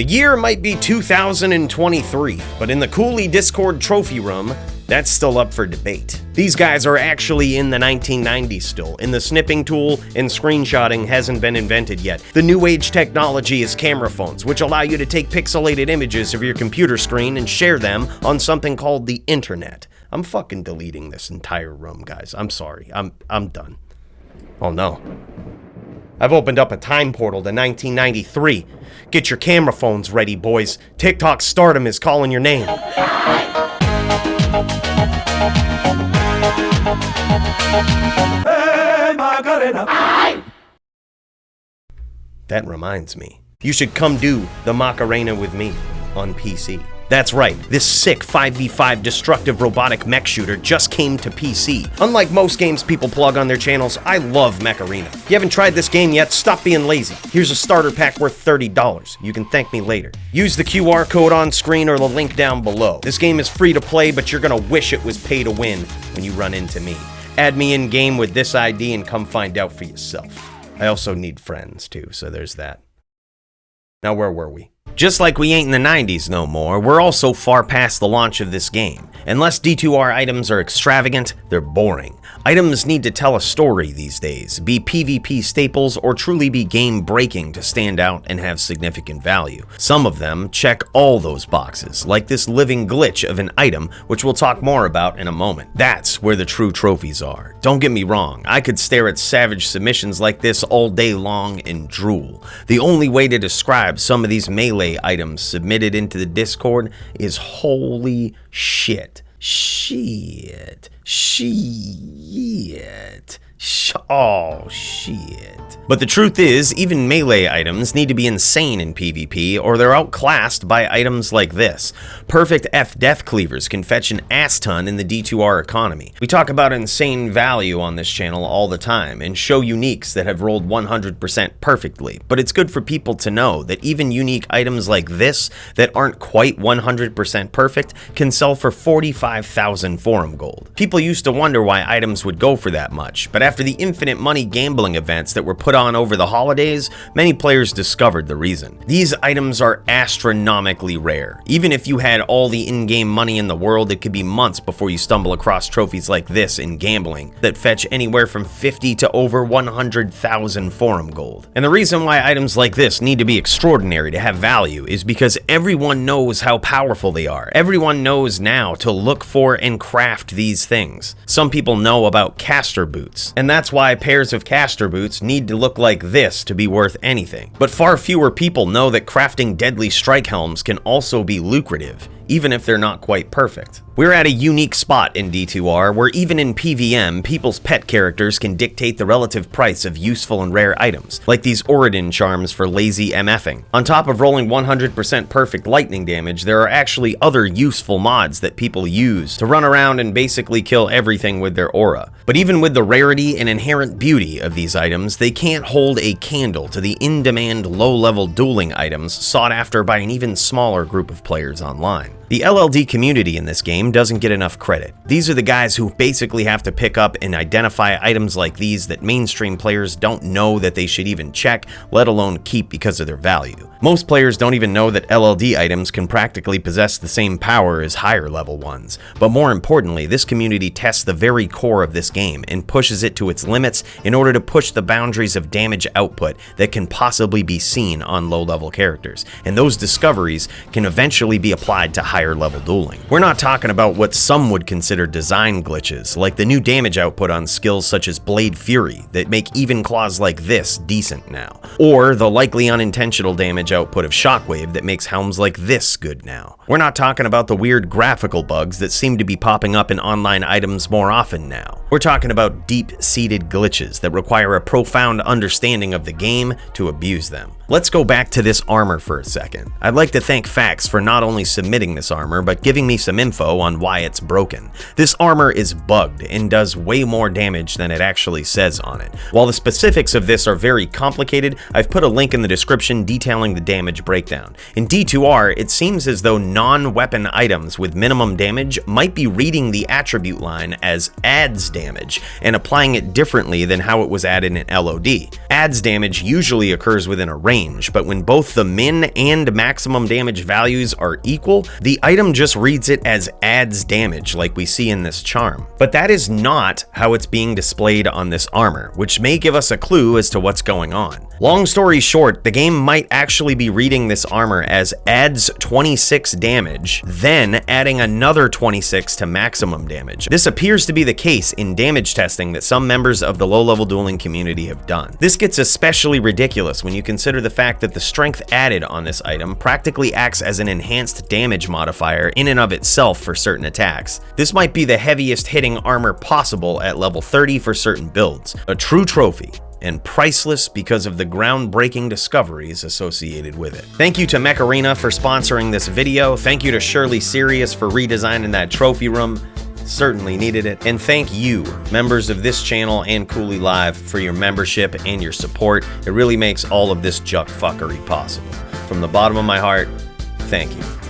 The year might be 2023, but in the Cooley Discord trophy room, that's still up for debate. These guys are actually in the 1990s still, and the snipping tool and screenshotting hasn't been invented yet. The new age technology is camera phones, which allow you to take pixelated images of your computer screen and share them on something called the internet. I'm fucking deleting this entire room, guys. I'm sorry. I'm done. Oh no. I've opened up a time portal to 1993. Get your camera phones ready, boys. TikTok stardom is calling your name. That reminds me. You should come do the Mech Arena with me on PC. That's right, this sick 5v5 destructive robotic mech shooter just came to PC. Unlike most games people plug on their channels, I love Mech Arena. If you haven't tried this game yet, stop being lazy. Here's a starter pack worth $30. You can thank me later. Use the QR code on screen or the link down below. This game is free to play, but you're gonna wish it was pay to win when you run into me. Add me in game with this ID and come find out for yourself. I also need friends too, so there's that. Now where were we? Just like we ain't in the 90s no more, we're also far past the launch of this game. Unless D2R items are extravagant, they're boring. Items need to tell a story these days, be PvP staples, or truly be game-breaking to stand out and have significant value. Some of them check all those boxes, like this living glitch of an item, which we'll talk more about in a moment. That's where the true trophies are. Don't get me wrong, I could stare at savage submissions like this all day long and drool. The only way to describe some of these melee items submitted into the Discord is holy shit. Oh, shit. But the truth is, even melee items need to be insane in PvP, or they're outclassed by items like this. Perfect F Death Cleavers can fetch an ass ton in the D2R economy. We talk about insane value on this channel all the time, and show uniques that have rolled 100% perfectly. But it's good for people to know that even unique items like this, that aren't quite 100% perfect, can sell for 45,000 forum gold. People used to wonder why items would go for that much, but after the infinite money gambling events that were put on over the holidays, many players discovered the reason. These items are astronomically rare. Even if you had all the in-game money in the world, it could be months before you stumble across trophies like this in gambling that fetch anywhere from 50 to over 100,000 forum gold. And the reason why items like this need to be extraordinary to have value is because everyone knows how powerful they are. Everyone knows now to look for and craft these things. Some people know about caster boots, and that's why pairs of caster boots need to look like this to be worth anything. But far fewer people know that crafting deadly strike helms can also be lucrative, even if they're not quite perfect. We're at a unique spot in D2R where even in PVM, people's pet characters can dictate the relative price of useful and rare items, like these Oridin charms for lazy MFing. On top of rolling 100% perfect lightning damage, there are actually other useful mods that people use to run around and basically kill everything with their aura. But even with the rarity and inherent beauty of these items, they can't hold a candle to the in-demand low-level dueling items sought after by an even smaller group of players online. The LLD community in this game doesn't get enough credit. These are the guys who basically have to pick up and identify items like these that mainstream players don't know that they should even check, let alone keep because of their value. Most players don't even know that LLD items can practically possess the same power as higher level ones. But more importantly, this community tests the very core of this game and pushes it to its limits in order to push the boundaries of damage output that can possibly be seen on low level characters. And those discoveries can eventually be applied to higher level dueling. We're not talking about what some would consider design glitches, like the new damage output on skills such as Blade Fury that make even claws like this decent now, or the likely unintentional damage output of Shockwave that makes helms like this good now. We're not talking about the weird graphical bugs that seem to be popping up in online items more often now. We're talking about deep-seated glitches that require a profound understanding of the game to abuse them. Let's go back to this armor for a second. I'd like to thank Fax for not only submitting this armor, but giving me some info on why it's broken. This armor is bugged and does way more damage than it actually says on it. While the specifics of this are very complicated, I've put a link in the description detailing the damage breakdown. In D2R, it seems as though non-weapon items with minimum damage might be reading the attribute line as adds damage and applying it differently than how it was added in LOD. Adds damage usually occurs within a range range, but when both the min and maximum damage values are equal, the item just reads it as adds damage like we see in this charm. But that is not how it's being displayed on this armor, which may give us a clue as to what's going on. Long story short, the game might actually be reading this armor as adds 26 damage, then adding another 26 to maximum damage. This appears to be the case in damage testing that some members of the low-level dueling community have done. This gets especially ridiculous when you consider the fact that the strength added on this item practically acts as an enhanced damage modifier in and of itself for certain attacks. This might be the heaviest hitting armor possible at level 30 for certain builds. A true trophy, and priceless because of the groundbreaking discoveries associated with it. Thank you to Mech Arena for sponsoring this video. Thank you to Shirley Sirius for redesigning that trophy room. Certainly needed it. And thank you, members of this channel and Cooley Live, for your membership and your support. It really makes all of this juck fuckery possible. From the bottom of my heart, thank you.